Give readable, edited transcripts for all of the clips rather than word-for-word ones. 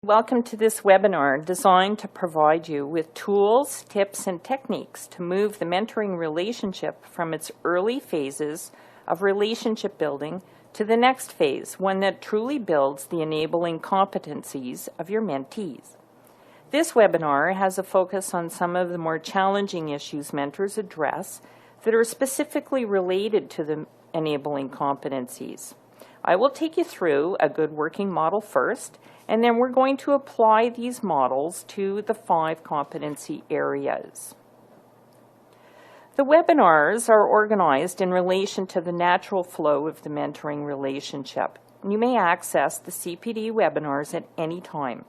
Welcome to this webinar designed to provide you with tools, tips, and techniques to move the mentoring relationship from its early phases of relationship building to the next phase, one that truly builds the enabling competencies of your mentees. This webinar has a focus on some of the more challenging issues mentors address that are specifically related to the enabling competencies. I will take you through a good working model first, and then we're going to apply these models to the 5 competency areas. The webinars are organized in relation to the natural flow of the mentoring relationship. You may access the CPD webinars at any time.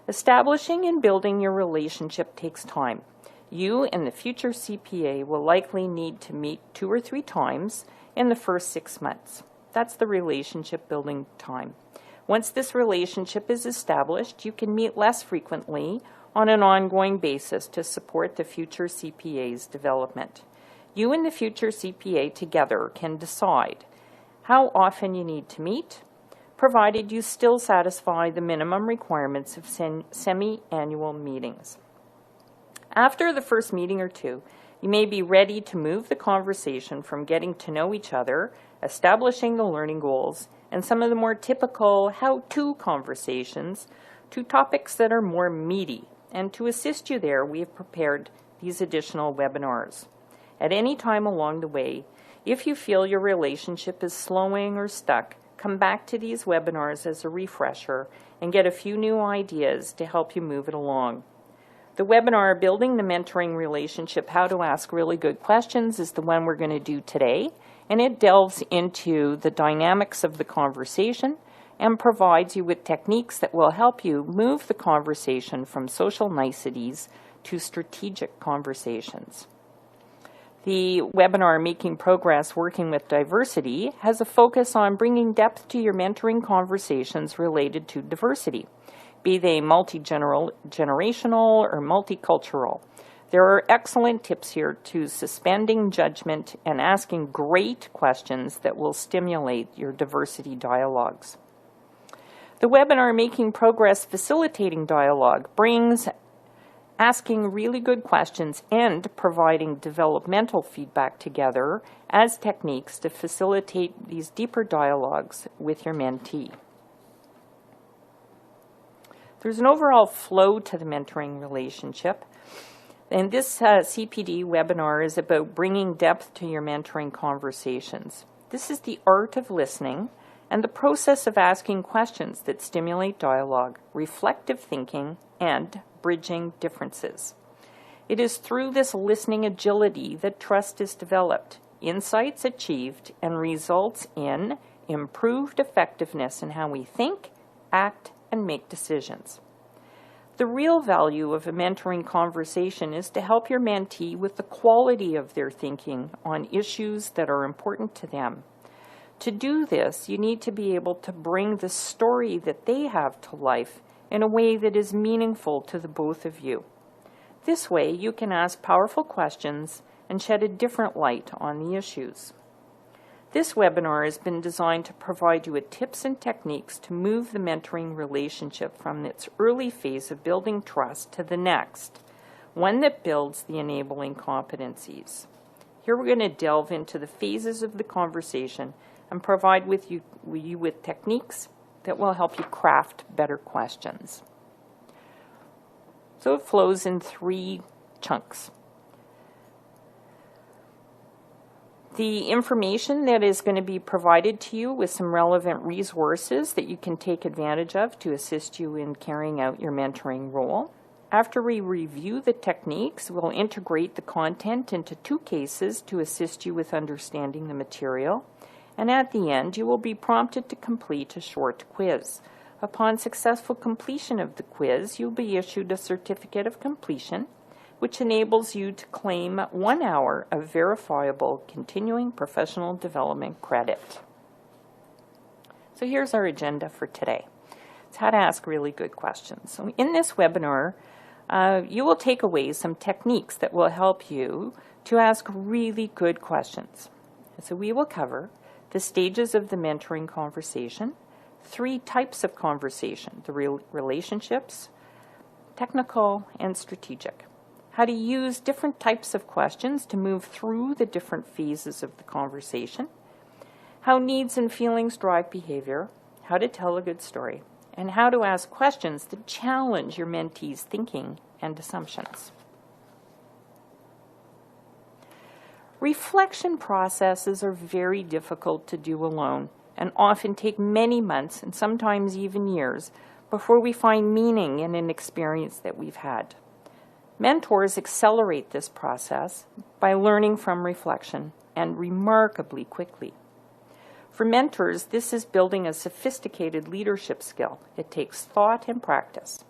Establishing and building your relationship takes time. You and the future CPA will likely need to meet 2 or 3 times in the first 6 months. That's the relationship building time. Once this relationship is established, you can meet less frequently on an ongoing basis to support the future CPA's development. You and the future CPA together can decide how often you need to meet, provided you still satisfy the minimum requirements of semi-annual meetings. After the first meeting or 2, you may be ready to move the conversation from getting to know each other, establishing the learning goals, and some of the more typical how-to conversations to topics that are more meaty. And to assist you there, we have prepared these additional webinars. At any time along the way, if you feel your relationship is slowing or stuck, come back to these webinars as a refresher and get a few new ideas to help you move it along. The webinar, Building the Mentoring Relationship, How to Ask Really Good Questions, is the one we're going to do today, and it delves into the dynamics of the conversation and provides you with techniques that will help you move the conversation from social niceties to strategic conversations. The webinar, Making Progress Working with Diversity, has a focus on bringing depth to your mentoring conversations related to diversity, be they multi-generational or multicultural. There are excellent tips here to suspending judgment and asking great questions that will stimulate your diversity dialogues. The webinar, Making Progress Facilitating Dialogue, brings asking really good questions and providing developmental feedback together as techniques to facilitate these deeper dialogues with your mentee. There's an overall flow to the mentoring relationship, and this CPD webinar is about bringing depth to your mentoring conversations. This is the art of listening and the process of asking questions that stimulate dialogue, reflective thinking, and bridging differences. It is through this listening agility that trust is developed, insights achieved, and results in improved effectiveness in how we think, act, and make decisions. The real value of a mentoring conversation is to help your mentee with the quality of their thinking on issues that are important to them. To do this, you need to be able to bring the story that they have to life in a way that is meaningful to the both of you. This way, you can ask powerful questions and shed a different light on the issues. This webinar has been designed to provide you with tips and techniques to move the mentoring relationship from its early phase of building trust to the next, one that builds the enabling competencies. Here we're going to delve into the phases of the conversation and provide you with techniques that will help you craft better questions. So it flows in 3 chunks. The information that is going to be provided to you with some relevant resources that you can take advantage of to assist you in carrying out your mentoring role. After we review the techniques, we'll integrate the content into 2 cases to assist you with understanding the material. And at the end, you will be prompted to complete a short quiz. Upon successful completion of the quiz, you'll be issued a certificate of completion, which enables you to claim 1 hour of verifiable continuing professional development credit. So here's our agenda for today. It's how to ask really good questions. So in this webinar, you will take away some techniques that will help you to ask really good questions. So we will cover the stages of the mentoring conversation, three types of conversation: the relationships, technical, and strategic. How to use different types of questions to move through the different phases of the conversation, how needs and feelings drive behavior, how to tell a good story, and how to ask questions that challenge your mentee's thinking and assumptions. Reflection processes are very difficult to do alone and often take many months and sometimes even years before we find meaning in an experience that we've had. Mentors accelerate this process by learning from reflection and remarkably quickly. For mentors, this is building a sophisticated leadership skill. It takes thought and practice.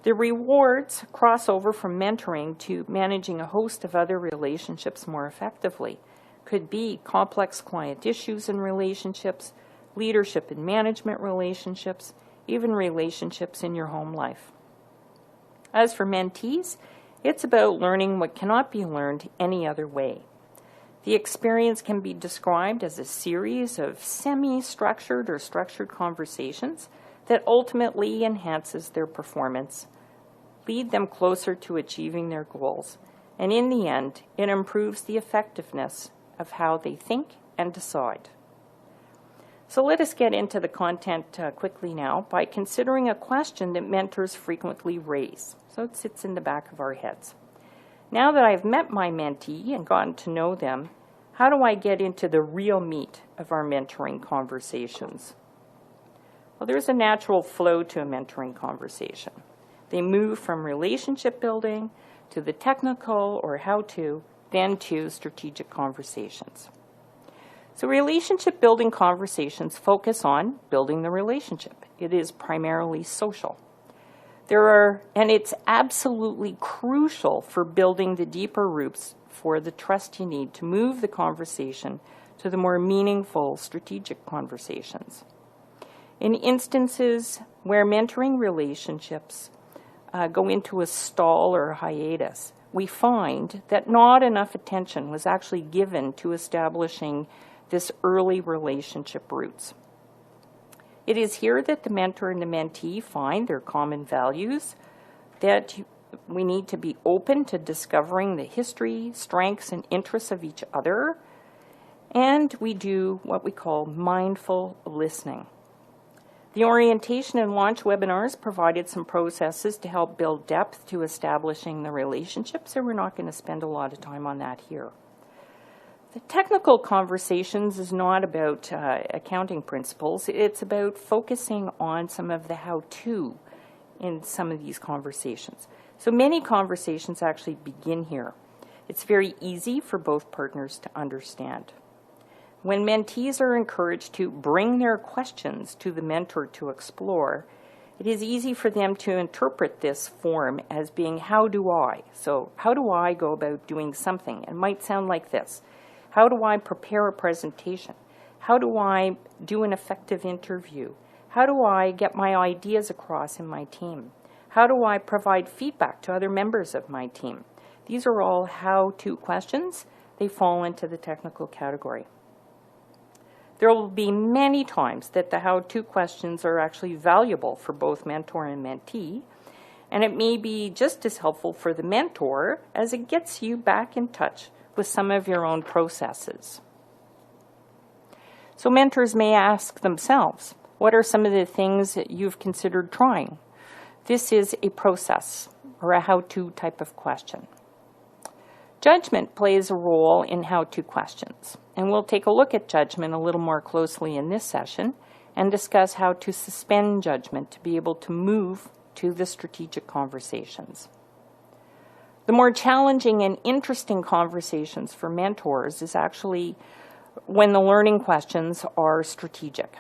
The rewards cross over from mentoring to managing a host of other relationships more effectively. Could be complex client issues and relationships, leadership and management relationships, even relationships in your home life. As for mentees, it's about learning what cannot be learned any other way. The experience can be described as a series of semi-structured or structured conversations that ultimately enhances their performance, lead them closer to achieving their goals, and in the end, it improves the effectiveness of how they think and decide. So let us get into the content quickly now by considering a question that mentors frequently raise. So it sits in the back of our heads. Now that I've met my mentee and gotten to know them, how do I get into the real meat of our mentoring conversations? Well, there's a natural flow to a mentoring conversation. They move from relationship building to the technical or how-to, then to strategic conversations. So relationship building conversations focus on building the relationship. It is primarily social. And it's absolutely crucial for building the deeper roots for the trust you need to move the conversation to the more meaningful strategic conversations. In instances where mentoring relationships go into a stall or a hiatus, we find that not enough attention was actually given to establishing this early relationship roots. It is here that the mentor and the mentee find their common values, that we need to be open to discovering the history, strengths, and interests of each other, and we do what we call mindful listening. The orientation and launch webinars provided some processes to help build depth to establishing the relationship, so we're not going to spend a lot of time on that here. The technical conversations is not about accounting principles. It's about focusing on some of the how-to in some of these conversations. So many conversations actually begin here. It's very easy for both partners to understand. When mentees are encouraged to bring their questions to the mentor to explore, it is easy for them to interpret this form as being, how do I? So how do I go about doing something? It might sound like this. How do I prepare a presentation? How do I do an effective interview? How do I get my ideas across in my team? How do I provide feedback to other members of my team? These are all how-to questions. They fall into the technical category. There will be many times that the how-to questions are actually valuable for both mentor and mentee, and it may be just as helpful for the mentor as it gets you back in touch with some of your own processes. So mentors may ask themselves, what are some of the things that you've considered trying? This is a process or a how-to type of question. Judgment plays a role in how-to questions, and we'll take a look at judgment a little more closely in this session and discuss how to suspend judgment to be able to move to the strategic conversations. The more challenging and interesting conversations for mentors is actually when the learning questions are strategic.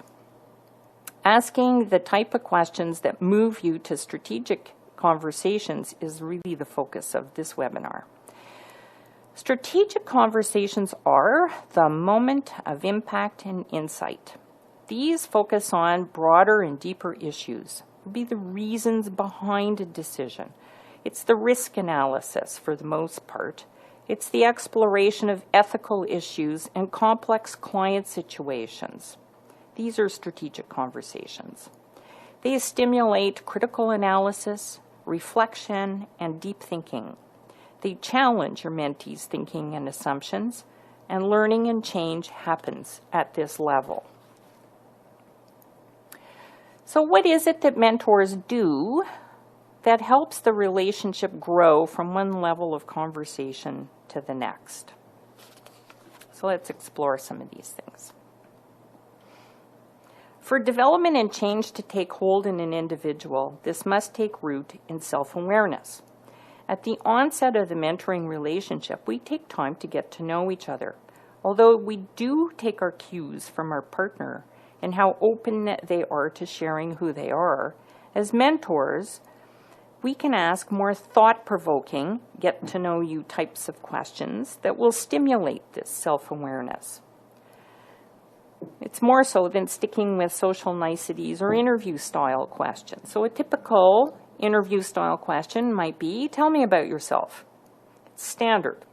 Asking the type of questions that move you to strategic conversations is really the focus of this webinar. Strategic conversations are the moment of impact and insight. These focus on broader and deeper issues. It would be the reasons behind a decision. It's the risk analysis for the most part. It's the exploration of ethical issues and complex client situations. These are strategic conversations. They stimulate critical analysis, reflection, and deep thinking. They challenge your mentee's thinking and assumptions, and learning and change happens at this level. So what is it that mentors do that helps the relationship grow from one level of conversation to the next? So let's explore some of these things. For development and change to take hold in an individual, this must take root in self-awareness. At the onset of the mentoring relationship, we take time to get to know each other. Although we do take our cues from our partner and how open they are to sharing who they are, as mentors, we can ask more thought-provoking, get-to-know-you types of questions that will stimulate this self-awareness. It's more so than sticking with social niceties or interview-style questions. So a typical interview-style question might be, tell me about yourself. It's standard.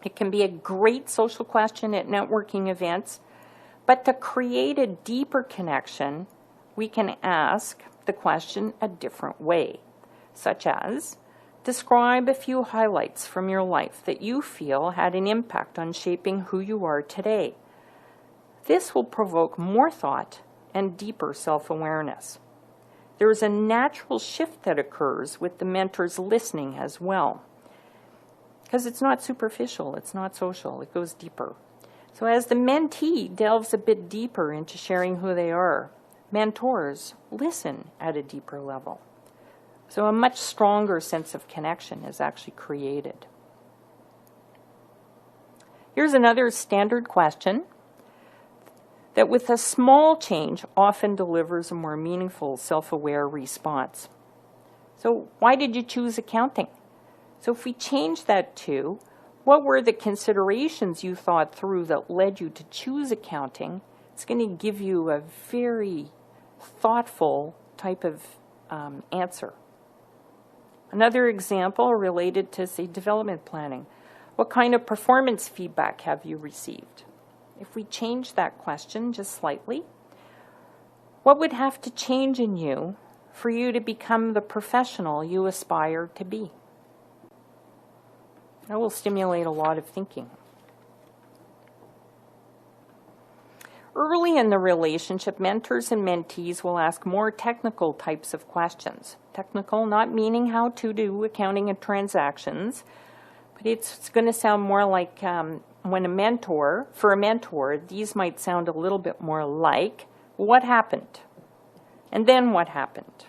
It can be a great social question at networking events, but to create a deeper connection, we can ask the question a different way, such as, describe a few highlights from your life that you feel had an impact on shaping who you are today. This will provoke more thought and deeper self-awareness. There is a natural shift that occurs with the mentors listening as well, because it's not superficial, it's not social, it goes deeper. So as the mentee delves a bit deeper into sharing who they are, mentors listen at a deeper level. So a much stronger sense of connection is actually created. Here's another standard question that with a small change often delivers a more meaningful, self-aware response. So why did you choose accounting? So if we change that to, what were the considerations you thought through that led you to choose accounting? It's going to give you a very thoughtful type of answer. Another example related to, say, development planning. What kind of performance feedback have you received? If we change that question just slightly, what would have to change in you for you to become the professional you aspire to be? That will stimulate a lot of thinking. Early in the relationship, mentors and mentees will ask more technical types of questions. Technical, not meaning how to do accounting and transactions, but it's going to sound more like when for a mentor, these might sound a little bit more like, what happened? And then what happened?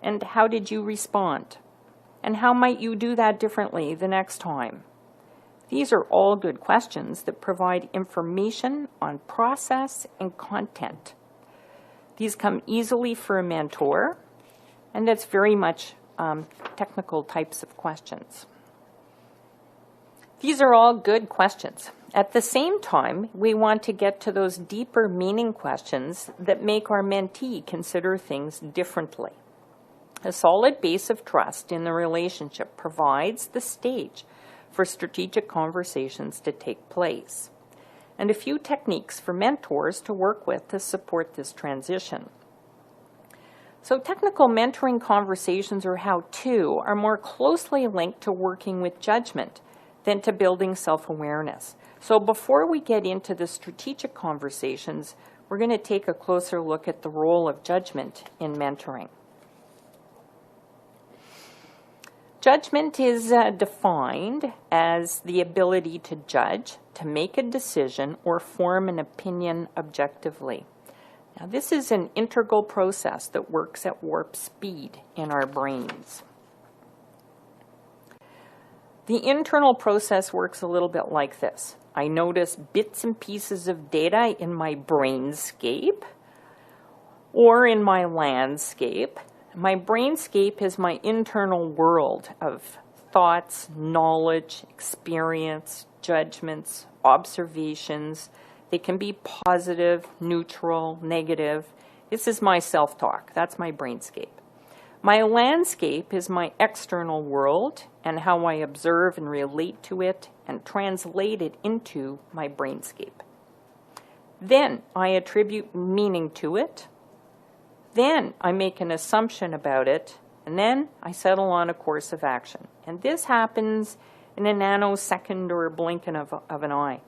And how did you respond? And how might you do that differently the next time? These are all good questions that provide information on process and content. These come easily for a mentor, and that's very much technical types of questions. These are all good questions. At the same time, we want to get to those deeper meaning questions that make our mentee consider things differently. A solid base of trust in the relationship provides the stage for strategic conversations to take place, and a few techniques for mentors to work with to support this transition. So technical mentoring conversations or how-to are more closely linked to working with judgment than to building self-awareness. So before we get into the strategic conversations, we're going to take a closer look at the role of judgment in mentoring. Judgment is defined as the ability to judge, to make a decision, or form an opinion objectively. Now, this is an integral process that works at warp speed in our brains. The internal process works a little bit like this. I notice bits and pieces of data in my brainscape or in my landscape. My brainscape is my internal world of thoughts, knowledge, experience, judgments, observations. They can be positive, neutral, negative. This is my self-talk. That's my brainscape. My landscape is my external world and how I observe and relate to it and translate it into my brainscape. Then I attribute meaning to it. Then I make an assumption about it, and then I settle on a course of action. And this happens in a nanosecond or a blink of an eye.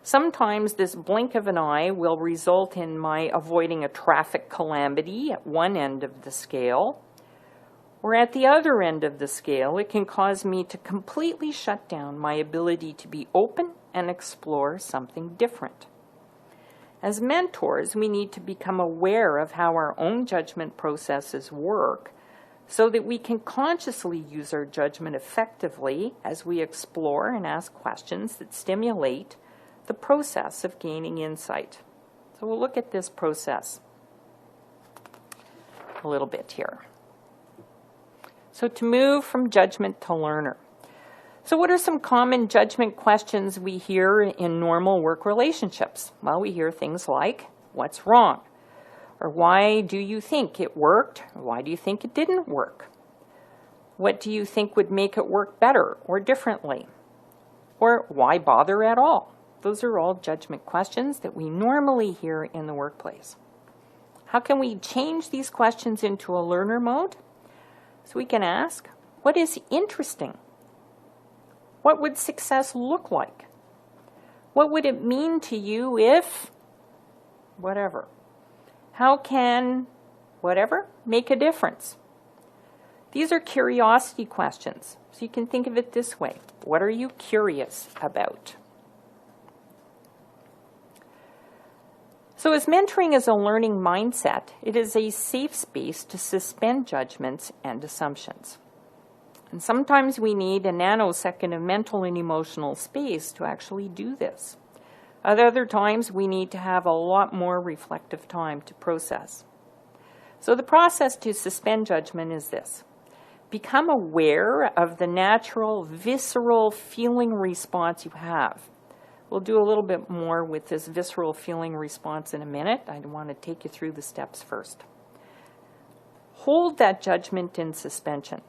Sometimes this blink of an eye will result in my avoiding a traffic calamity at one end of the scale, or at the other end of the scale, it can cause me to completely shut down my ability to be open and explore something different. As mentors, we need to become aware of how our own judgment processes work so that we can consciously use our judgment effectively as we explore and ask questions that stimulate the process of gaining insight. So we'll look at this process a little bit here. So to move from judgment to learner. So what are some common judgment questions we hear in normal work relationships? Well, we hear things like, what's wrong? Or why do you think it worked? Or why do you think it didn't work? What do you think would make it work better or differently? Or why bother at all? Those are all judgment questions that we normally hear in the workplace. How can we change these questions into a learner mode? So we can ask, what is interesting? What would success look like? What would it mean to you if whatever? How can whatever make a difference? These are curiosity questions. So you can think of it this way. What are you curious about? So as mentoring is a learning mindset, it is a safe space to suspend judgments and assumptions. And sometimes we need a nanosecond of mental and emotional space to actually do this. At other times, we need to have a lot more reflective time to process. So the process to suspend judgment is this. Become aware of the natural, visceral feeling response you have. We'll do a little bit more with this visceral feeling response in a minute. I want to take you through the steps first. Hold that judgment in suspension.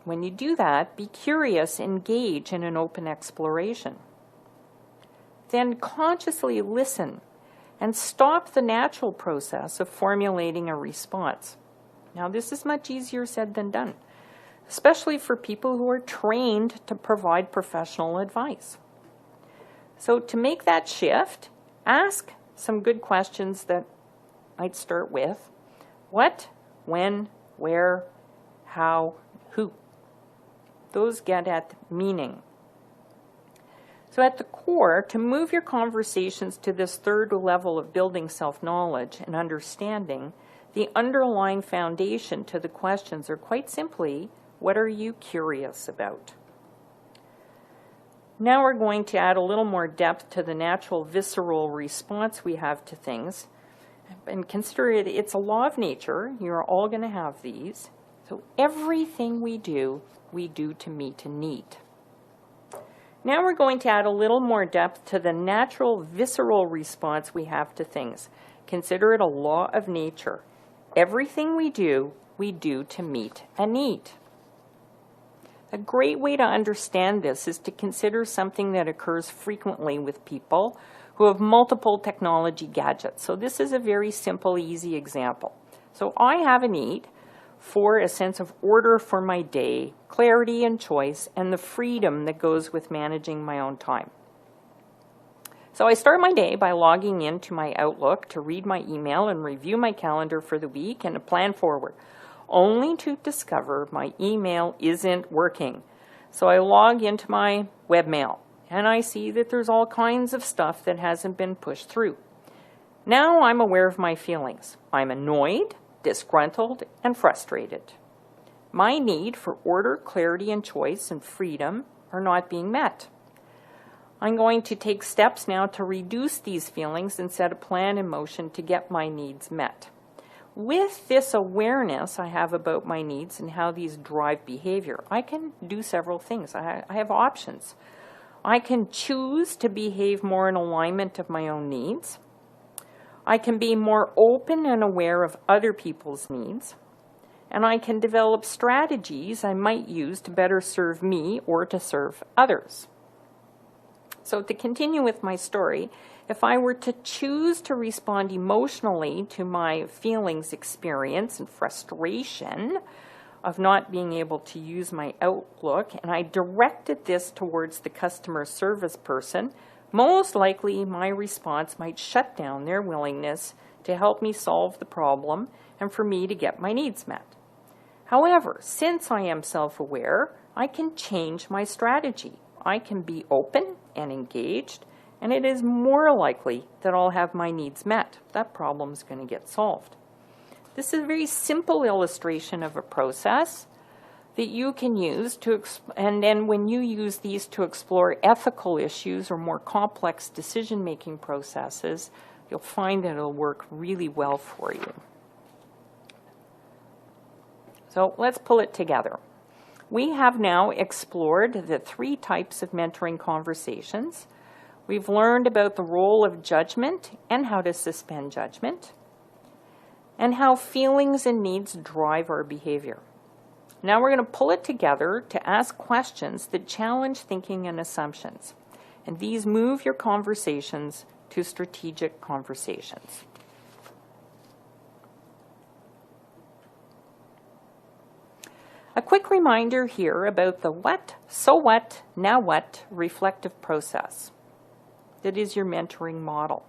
When you do that, be curious, engage in an open exploration. Then consciously listen and stop the natural process of formulating a response. Now, this is much easier said than done, especially for people who are trained to provide professional advice. So to make that shift, ask some good questions that I'd start with. What, when, where, how, who? Those get at meaning. So at the core, to move your conversations to this third level of building self-knowledge and understanding, the underlying foundation to the questions are quite simply, what are you curious about? Now we're going to add a little more depth to the natural visceral response we have to things. And consider it's a law of nature. You're all going to have these. So everything we do to meet a need. Now we're going to add a little more depth to the natural visceral response we have to things. Consider it a law of nature. Everything we do to meet a need. A great way to understand this is to consider something that occurs frequently with people who have multiple technology gadgets. So this is a very simple, easy example. So I have a need for a sense of order for my day, clarity and choice, and the freedom that goes with managing my own time. So I start my day by logging into my Outlook to read my email and review my calendar for the week and to plan forward, only to discover my email isn't working. So I log into my webmail and I see that there's all kinds of stuff that hasn't been pushed through. Now I'm aware of my feelings. I'm annoyed, disgruntled, and frustrated. My need for order, clarity, and choice and freedom are not being met. I'm going to take steps now to reduce these feelings and set a plan in motion to get my needs met. With this awareness I have about my needs and how these drive behavior, I can do several things. I have options. I can choose to behave more in alignment of my own needs. I can be more open and aware of other people's needs. And I can develop strategies I might use to better serve me or to serve others. So to continue with my story, If I were to choose to respond emotionally to my feelings, experience, and frustration of not being able to use my Outlook, and I directed this towards the customer service person, most likely my response might shut down their willingness to help me solve the problem and for me to get my needs met. However, since I am self-aware, I can change my strategy. I can be open and engaged, and it is more likely that I'll have my needs met. That problem is going to get solved. This is a very simple illustration of a process that you can use to, and then when you use these to explore ethical issues or more complex decision-making processes, you'll find that it'll work really well for you. So let's pull it together. We have now explored the 3 types of mentoring conversations. We've learned about the role of judgment and how to suspend judgment, and how feelings and needs drive our behavior. Now we're going to pull it together to ask questions that challenge thinking and assumptions. And these move your conversations to strategic conversations. A quick reminder here about the what, so what, now what reflective process. That is your mentoring model.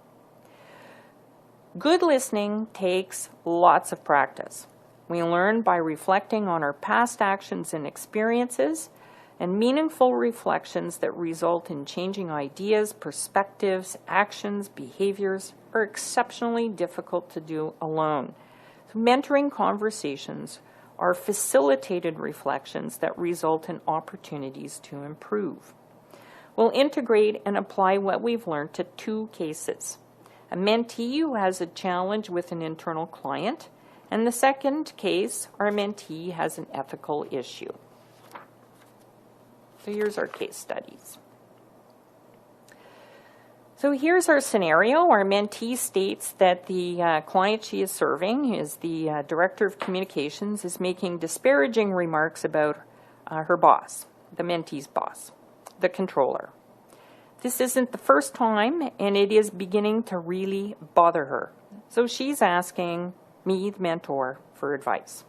Good listening takes lots of practice. We learn by reflecting on our past actions and experiences, and meaningful reflections that result in changing ideas, perspectives, actions, behaviors are exceptionally difficult to do alone. So mentoring conversations are facilitated reflections that result in opportunities to improve. We'll integrate and apply what we've learned to 2 cases. A mentee who has a challenge with an internal client, and the second case, our mentee has an ethical issue. So here's our case studies. So here's our scenario. Our mentee states that the client she is serving, is the director of communications, is making disparaging remarks about her boss, the mentee's boss, the controller. This isn't the first time, and it is beginning to really bother her. So she's asking me, the mentor, for advice.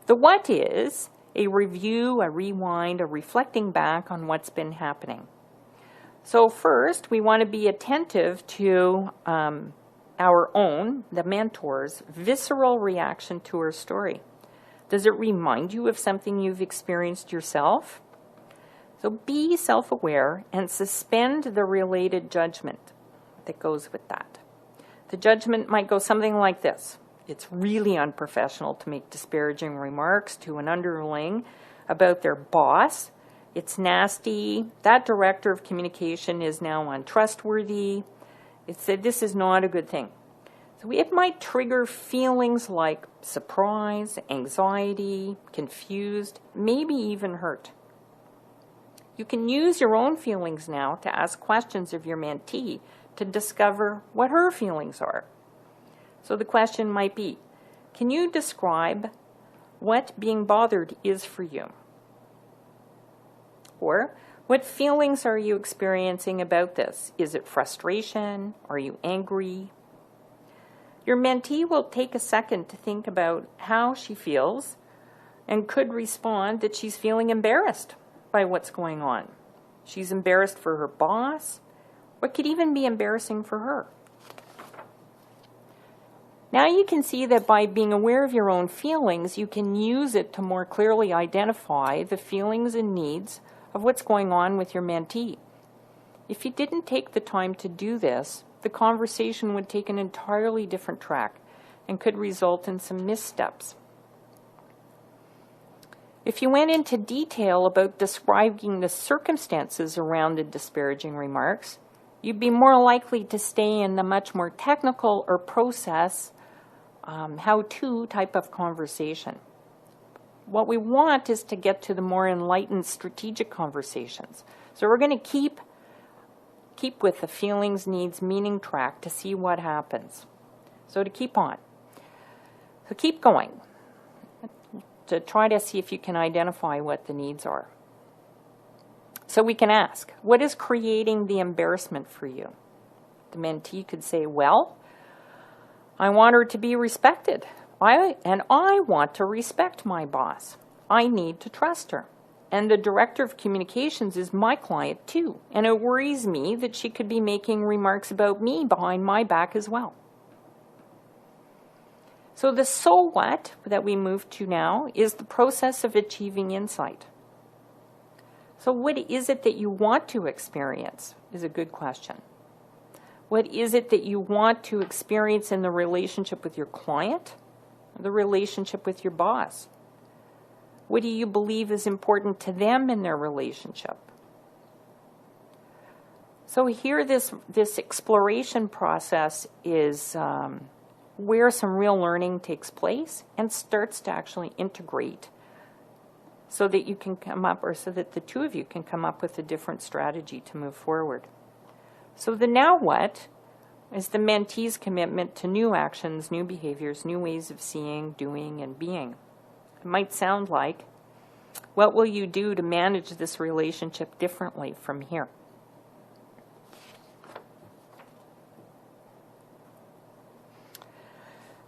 The what is a review, a rewind, a reflecting back on what's been happening. So first, we want to be attentive to our own, the mentor's, visceral reaction to her story. Does it remind you of something you've experienced yourself? So be self-aware and suspend the related judgment that goes with that. The judgment might go something like this. It's really unprofessional to make disparaging remarks to an underling about their boss. It's nasty. That director of communication is now untrustworthy. It said this is not a good thing. So it might trigger feelings like surprise, anxiety, confused, maybe even hurt. You can use your own feelings now to ask questions of your mentee to discover what her feelings are. So the question might be, can you describe what being bothered is for you? Or, what feelings are you experiencing about this? Is it frustration? Are you angry? Your mentee will take a second to think about how she feels and could respond that she's feeling embarrassed by what's going on. She's embarrassed for her boss. What could even be embarrassing for her? Now you can see that by being aware of your own feelings, you can use it to more clearly identify the feelings and needs of what's going on with your mentee. If you didn't take the time to do this, the conversation would take an entirely different track and could result in some missteps. If you went into detail about describing the circumstances around the disparaging remarks, you'd be more likely to stay in the much more technical or process how-to type of conversation. What we want is to get to the more enlightened strategic conversations. So we're going to keep with the feelings, needs, meaning track to see what happens. So to keep on. So keep going to try to see if you can identify what the needs are. So we can ask, what is creating the embarrassment for you? The mentee could say, well, I want her to be respected. I want to respect my boss. I need to trust her. And the director of communications is my client too. And it worries me that she could be making remarks about me behind my back as well. So the so what that we move to now is the process of achieving insight. So what is it that you want to experience is a good question. What is it that you want to experience in the relationship with your client, the relationship with your boss? What do you believe is important to them in their relationship? So here this exploration process is where some real learning takes place and starts to actually integrate so that you can come up, or so that the two of you can come up with a different strategy to move forward. So the now what is the mentee's commitment to new actions, new behaviors, new ways of seeing, doing, and being. It might sound like, what will you do to manage this relationship differently from here?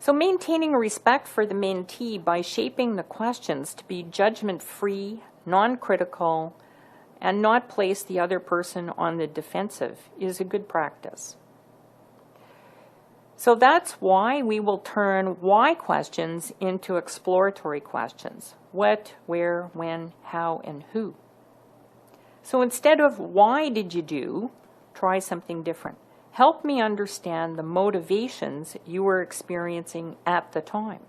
So maintaining respect for the mentee by shaping the questions to be judgment-free, non-critical, and not place the other person on the defensive is a good practice. So that's why we will turn why questions into exploratory questions. What, where, when, how, and who. So instead of why did you do, try something different. Help me understand the motivations you were experiencing at the time.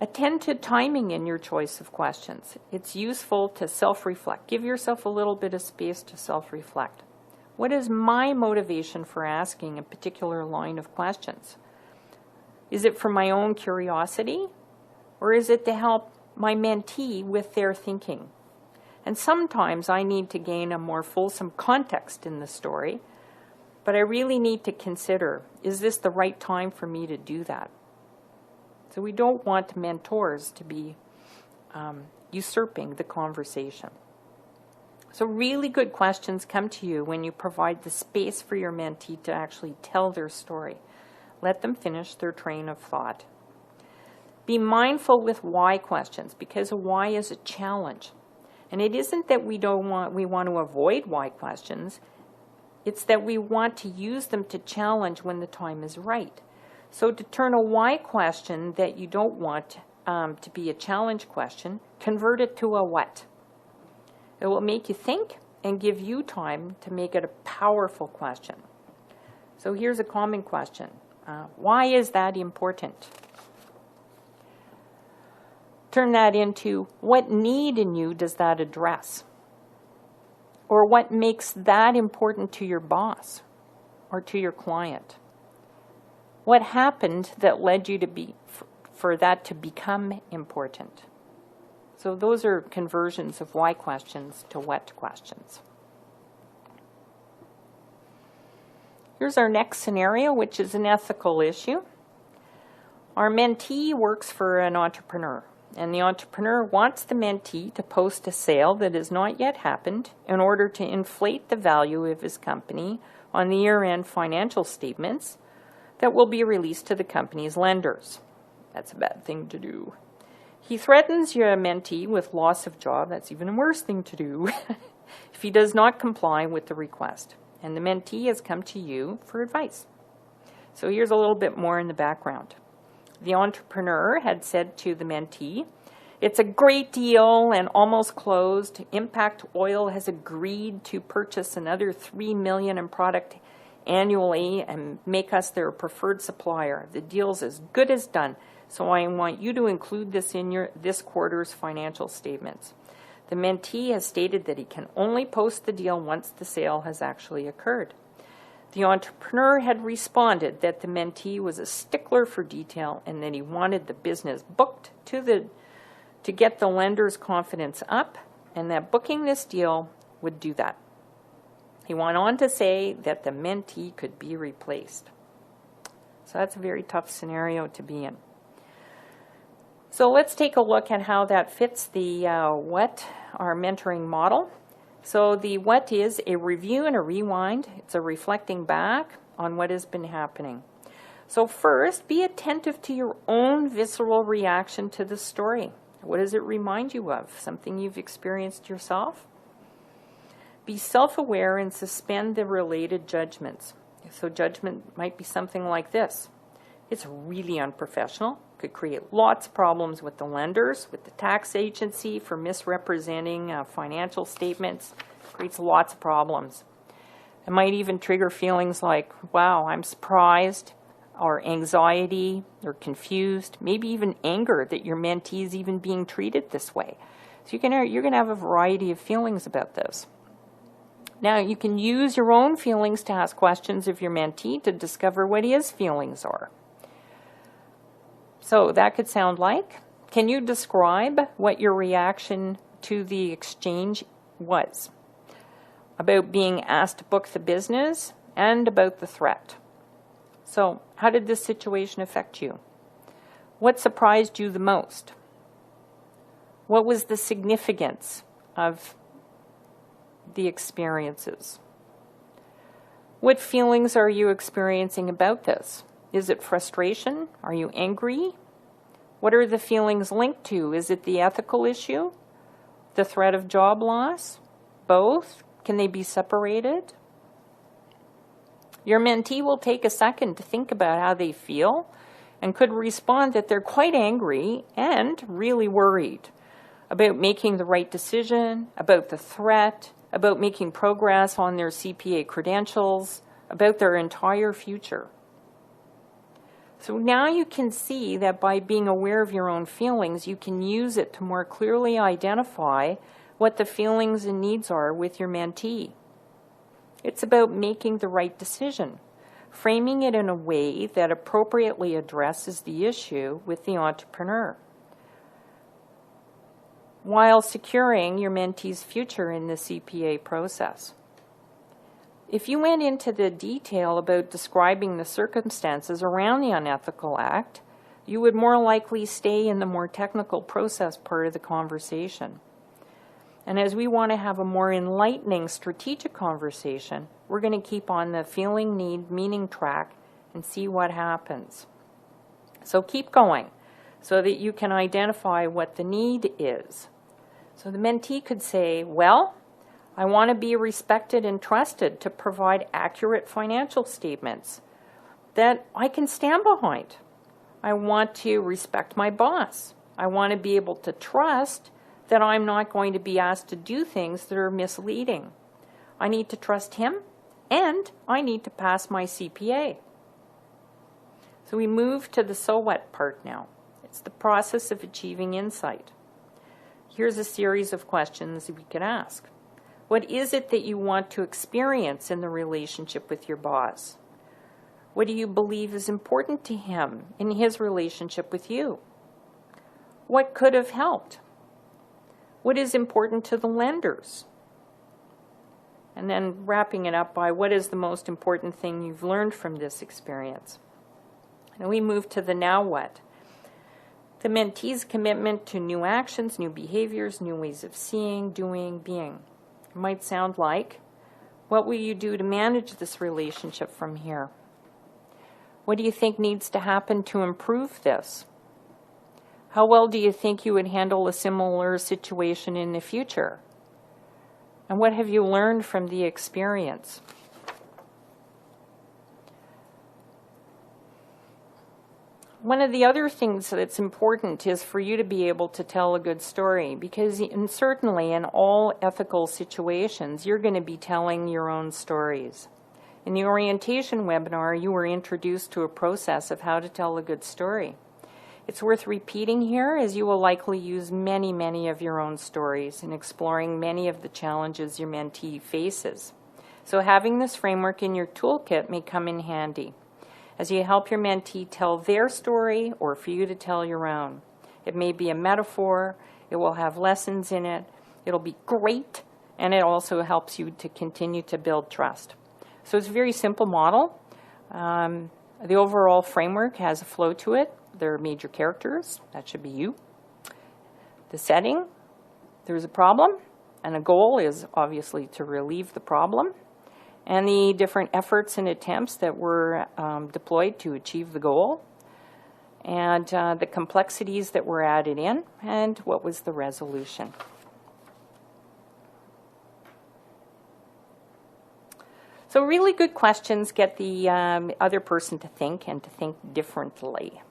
Attend to timing in your choice of questions. It's useful to self-reflect. Give yourself a little bit of space to self-reflect. What is my motivation for asking a particular line of questions? Is it for my own curiosity, or is it to help my mentee with their thinking? And sometimes I need to gain a more fulsome context in the story, but I really need to consider, is this the right time for me to do that? So we don't want mentors to be usurping the conversation. So really good questions come to you when you provide the space for your mentee to actually tell their story. Let them finish their train of thought. Be mindful with why questions, because a why is a challenge. And it isn't that we want to avoid why questions. It's that we want to use them to challenge when the time is right. So to turn a why question that you don't want to be a challenge question, convert it to a what. It will make you think and give you time to make it a powerful question. So here's a common question. Why is that important? Turn that into, what need in you does that address? Or what makes that important to your boss or to your client? What happened that led you to for that to become important? So those are conversions of why questions to what questions. Here's our next scenario, which is an ethical issue. Our mentee works for an entrepreneur, and the entrepreneur wants the mentee to post a sale that has not yet happened in order to inflate the value of his company on the year-end financial statements that will be released to the company's lenders. That's a bad thing to do. He threatens your mentee with loss of job. That's even a worse thing to do if he does not comply with the request. And the mentee has come to you for advice. So here's a little bit more in the background. The entrepreneur had said to the mentee, it's a great deal and almost closed. Impact Oil has agreed to purchase another $3 million in product annually and make us their preferred supplier. The deal's as good as done. So I want you to include this in this quarter's financial statements. The mentee has stated that he can only post the deal once the sale has actually occurred. The entrepreneur had responded that the mentee was a stickler for detail and that he wanted the business booked to get the lender's confidence up, and that booking this deal would do that. He went on to say that the mentee could be replaced. So that's a very tough scenario to be in. So let's take a look at how that fits the our mentoring model. So the what is a review and a rewind. It's a reflecting back on what has been happening. So first, be attentive to your own visceral reaction to the story. What does it remind you of? Something you've experienced yourself? Be self-aware and suspend the related judgments. So judgment might be something like this. It's really unprofessional. Could create lots of problems with the lenders, with the tax agency for misrepresenting financial statements. Creates lots of problems. It might even trigger feelings like, wow, I'm surprised, or anxiety, or confused, maybe even anger that your mentee is even being treated this way. So you're going to have a variety of feelings about this. Now, you can use your own feelings to ask questions of your mentee to discover what his feelings are. So that could sound like, can you describe what your reaction to the exchange was? About being asked to book the business and about the threat. So, how did this situation affect you? What surprised you the most? What was the significance of the experiences? What feelings are you experiencing about this? Is it frustration? Are you angry? What are the feelings linked to? Is it the ethical issue? The threat of job loss? Both? Can they be separated? Your mentee will take a second to think about how they feel and could respond that they're quite angry and really worried about making the right decision, about the threat, about making progress on their CPA credentials, about their entire future. So now you can see that by being aware of your own feelings, you can use it to more clearly identify what the feelings and needs are with your mentee. It's about making the right decision, framing it in a way that appropriately addresses the issue with the entrepreneur, while securing your mentee's future in the CPA process. If you went into the detail about describing the circumstances around the unethical act, you would more likely stay in the more technical process part of the conversation. And as we want to have a more enlightening strategic conversation, we're going to keep on the feeling, need, meaning track and see what happens. So keep going so that you can identify what the need is. So the mentee could say, well, I want to be respected and trusted to provide accurate financial statements that I can stand behind. I want to respect my boss. I want to be able to trust that I'm not going to be asked to do things that are misleading. I need to trust him, and I need to pass my CPA. So we move to the so what part now. It's the process of achieving insight. Here's a series of questions we could ask. What is it that you want to experience in the relationship with your boss? What do you believe is important to him in his relationship with you? What could have helped? What is important to the lenders? And then wrapping it up by what is the most important thing you've learned from this experience? And we move to the now what. The mentee's commitment to new actions, new behaviors, new ways of seeing, doing, being. It might sound like, what will you do to manage this relationship from here? What do you think needs to happen to improve this? How well do you think you would handle a similar situation in the future? And what have you learned from the experience? One of the other things that's important is for you to be able to tell a good story, because certainly in all ethical situations, you're going to be telling your own stories. In the orientation webinar, you were introduced to a process of how to tell a good story. It's worth repeating here, as you will likely use many of your own stories in exploring many of the challenges your mentee faces. So having this framework in your toolkit may come in handy as you help your mentee tell their story or for you to tell your own. It may be a metaphor, it will have lessons in it, it'll be great, and it also helps you to continue to build trust. So it's a very simple model. The overall framework has a flow to it. There are major characters, that should be you. The setting, there's a problem, And a goal is obviously to relieve the problem, and the different efforts and attempts that were deployed to achieve the goal, and the complexities that were added in, and what was the resolution. So really good questions get the other person to think, and to think differently.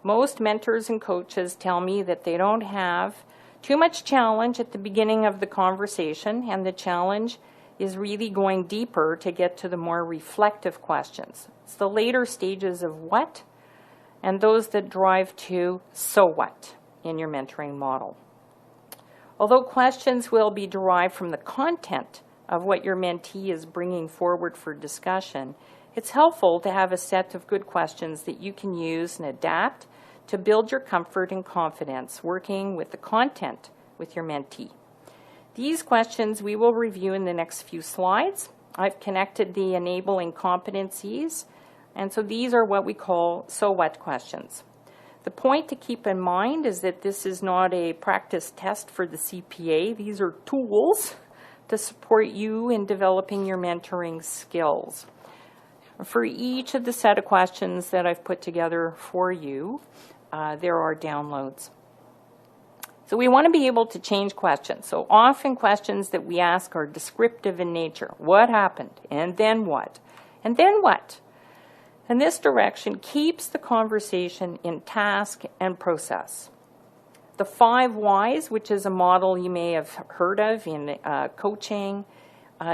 Most mentors and coaches tell me that they don't have too much challenge at the beginning of the conversation, and the challenge is really going deeper to get to the more reflective questions. It's the later stages of what, and those that drive to so what in your mentoring model. Although questions will be derived from the content of what your mentee is bringing forward for discussion, it's helpful to have a set of good questions that you can use and adapt to build your comfort and confidence working with the content with your mentee. These questions we will review in the next few slides. I've connected the enabling competencies, and so these are what we call so what questions. The point to keep in mind is that this is not a practice test for the CPA. These are tools to support you in developing your mentoring skills. For each of the set of questions that I've put together for you, there are downloads. So we want to be able to change questions. So often questions that we ask are descriptive in nature. What happened? And then what? And then what? And this direction keeps the conversation in task and process. The 5 whys, which is a model you may have heard of in coaching,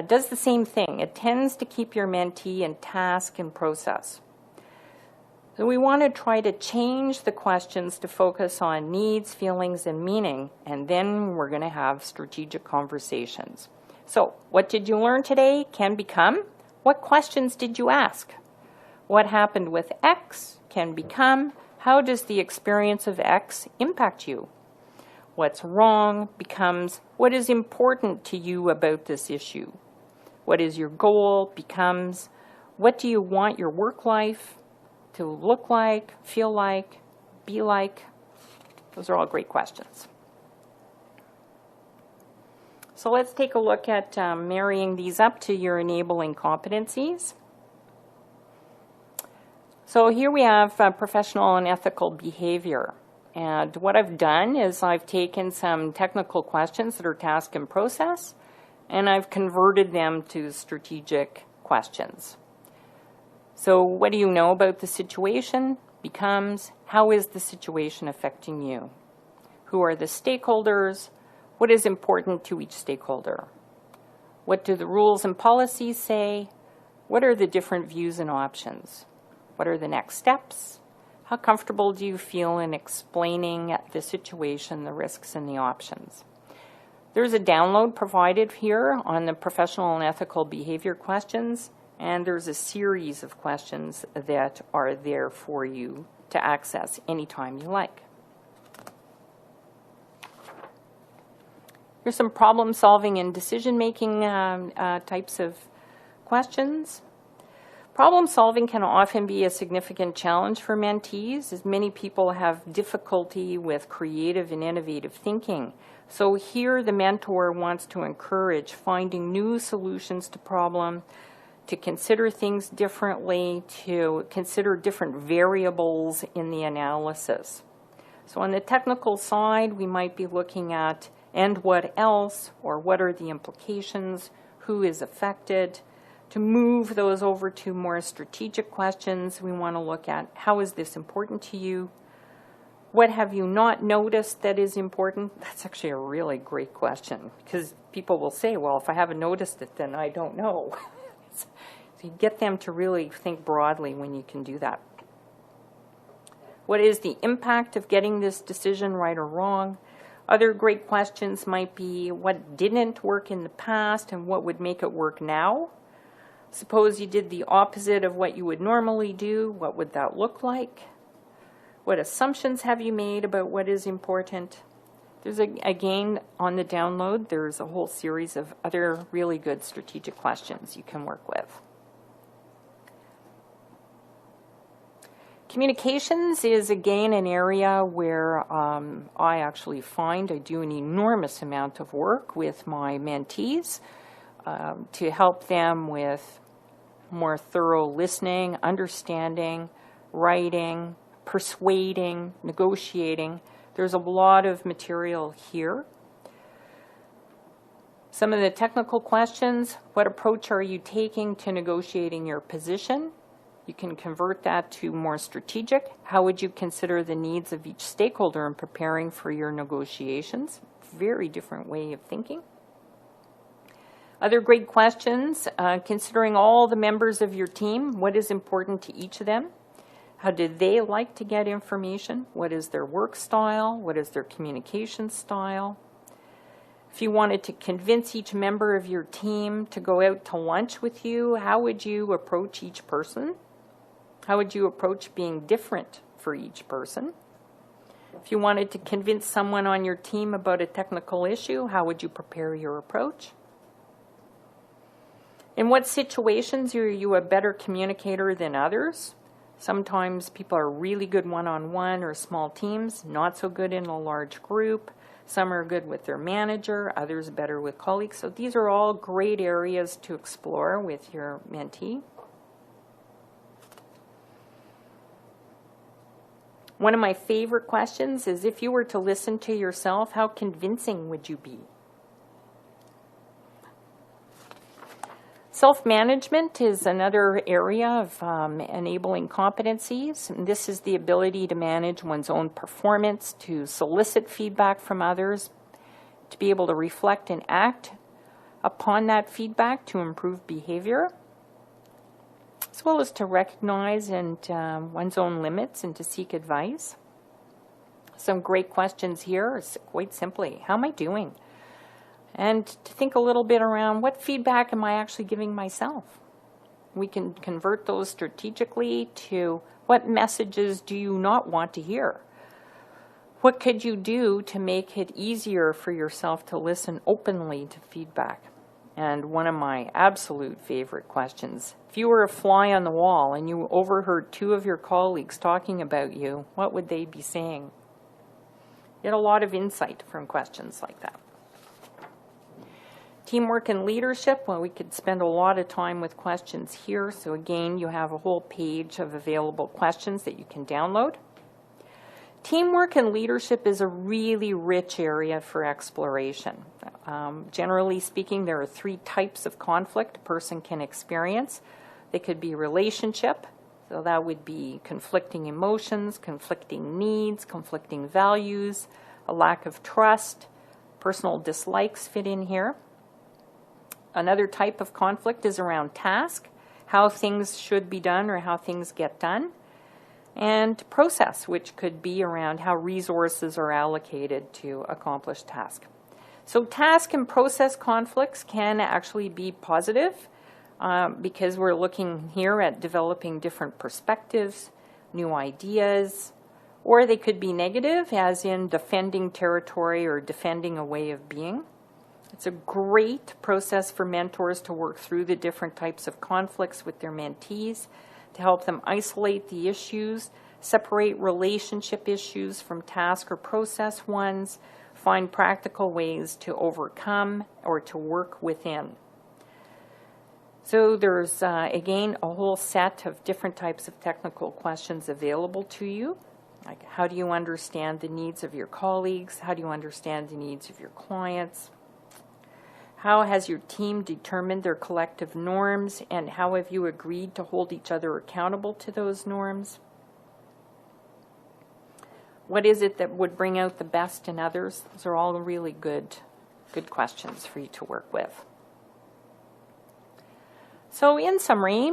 does the same thing. It tends to keep your mentee in task and process. So we want to try to change the questions to focus on needs, feelings, and meaning, and then we're going to have strategic conversations. So what did you learn today can become, what questions did you ask? What happened with X can become, how does the experience of X impact you? What's wrong becomes, what is important to you about this issue? What is your goal becomes, what do you want your work life to look like, feel like, be like? Those are all great questions. So let's take a look at marrying these up to your enabling competencies. So here we have professional and ethical behavior. And what I've done is I've taken some technical questions that are task and process, and I've converted them to strategic questions. So what do you know about the situation becomes, how is the situation affecting you? Who are the stakeholders? What is important to each stakeholder? What do the rules and policies say? What are the different views and options? What are the next steps? How comfortable do you feel in explaining the situation, the risks, and the options? There's a download provided here on the professional and ethical behavior questions, and there's a series of questions that are there for you to access anytime you like. Here's some problem solving and decision making types of questions. Problem solving can often be a significant challenge for mentees, as many people have difficulty with creative and innovative thinking. So here the mentor wants to encourage finding new solutions to problems, to consider things differently, to consider different variables in the analysis. So on the technical side, we might be looking at and what else, or what are the implications, who is affected. To move those over to more strategic questions, we want to look at how is this important to you? What have you not noticed that is important? That's actually a really great question, because people will say, well, if I haven't noticed it, then I don't know. So you get them to really think broadly when you can do that. What is the impact of getting this decision right or wrong? Other great questions might be what didn't work in the past and what would make it work now? Suppose you did the opposite of what you would normally do. What would that look like? What assumptions have you made about what is important? There's again, on the download, there's a whole series of other really good strategic questions you can work with. Communications is again an area where I actually find I do an enormous amount of work with my mentees to help them with more thorough listening, understanding, writing, persuading, negotiating. There's a lot of material here. Some of the technical questions: what approach are you taking to negotiating your position? You can convert that to more strategic. How would you consider the needs of each stakeholder in preparing for your negotiations? Very different way of thinking. Other great questions, considering all the members of your team, what is important to each of them? How do they like to get information? What is their work style? What is their communication style? If you wanted to convince each member of your team to go out to lunch with you, how would you approach each person? How would you approach being different for each person? If you wanted to convince someone on your team about a technical issue, how would you prepare your approach? In what situations are you a better communicator than others? Sometimes people are really good one-on-one or small teams, not so good in a large group. Some are good with their manager, others better with colleagues. So these are all great areas to explore with your mentee. One of my favorite questions is, if you were to listen to yourself, how convincing would you be? Self-management is another area of enabling competencies. And this is the ability to manage one's own performance, to solicit feedback from others, to be able to reflect and act upon that feedback to improve behavior, as well as to recognize one's own limits and to seek advice. Some great questions here is quite simply, how am I doing? And to think a little bit around, what feedback am I actually giving myself? We can convert those strategically to, what messages do you not want to hear? What could you do to make it easier for yourself to listen openly to feedback? And one of my absolute favorite questions, if you were a fly on the wall and you overheard two of your colleagues talking about you, what would they be saying? Get a lot of insight from questions like that. Teamwork and leadership, well, we could spend a lot of time with questions here. So again, you have a whole page of available questions that you can download. Teamwork and leadership is a really rich area for exploration. Generally speaking, there are three types of conflict a person can experience. They could be relationship, so that would be conflicting emotions, conflicting needs, conflicting values, a lack of trust, personal dislikes fit in here. Another type of conflict is around task, how things should be done or how things get done. And process, which could be around how resources are allocated to accomplish tasks. So task and process conflicts can actually be positive because we're looking here at developing different perspectives, new ideas, or they could be negative, as in defending territory or defending a way of being. It's a great process for mentors to work through the different types of conflicts with their mentees, to help them isolate the issues, separate relationship issues from task or process ones, find practical ways to overcome or to work within. So there's, again, a whole set of different types of technical questions available to you. Like, how do you understand the needs of your colleagues? How do you understand the needs of your clients? How has your team determined their collective norms, and how have you agreed to hold each other accountable to those norms? What is it that would bring out the best in others? Those are all really good questions for you to work with. So in summary,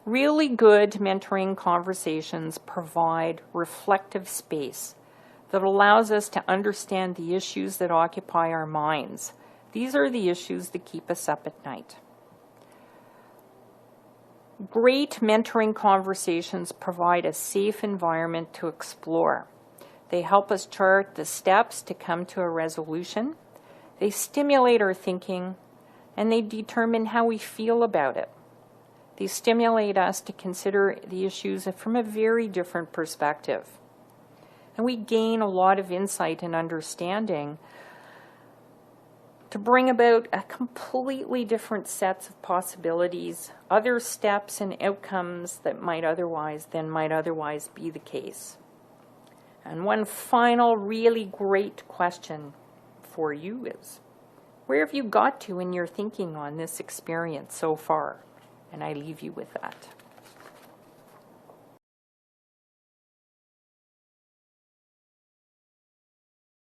really good mentoring conversations provide reflective space that allows us to understand the issues that occupy our minds. These are the issues that keep us up at night. Great mentoring conversations provide a safe environment to explore. They help us chart the steps to come to a resolution. They stimulate our thinking, and they determine how we feel about it. They stimulate us to consider the issues from a very different perspective. And we gain a lot of insight and understanding to bring about a completely different sets of possibilities, other steps and outcomes that might otherwise be the case. And one final really great question for you is, where have you got to in your thinking on this experience so far? And I leave you with that.